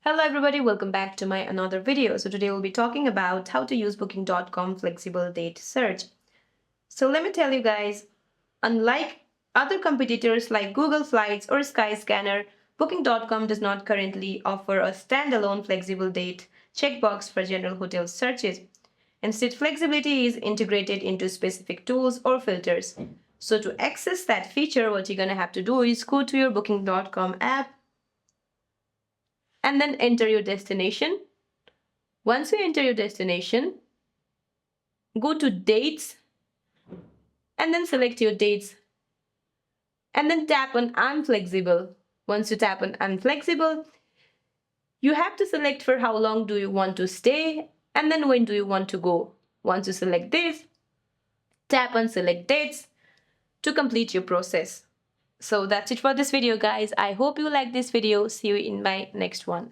Hello everybody, welcome back to my another video. So today we'll be talking about how to use booking.com flexible date search. So let me tell you guys, unlike other competitors like Google Flights or Skyscanner, booking.com does not currently offer a standalone flexible date checkbox for general hotel searches. Instead, flexibility is integrated into specific tools or filters. So to access that feature, what you're gonna have to do is go to your booking.com app and then enter your destination. Once you enter your destination, go to dates and then select your dates and then tap on I'm flexible. Once you tap on I'm flexible, you have to select for how long do you want to stay and then when do you want to go. Once you select this, tap on select dates to complete your process. So that's it for this video guys. I hope you like this video. See you in my next one.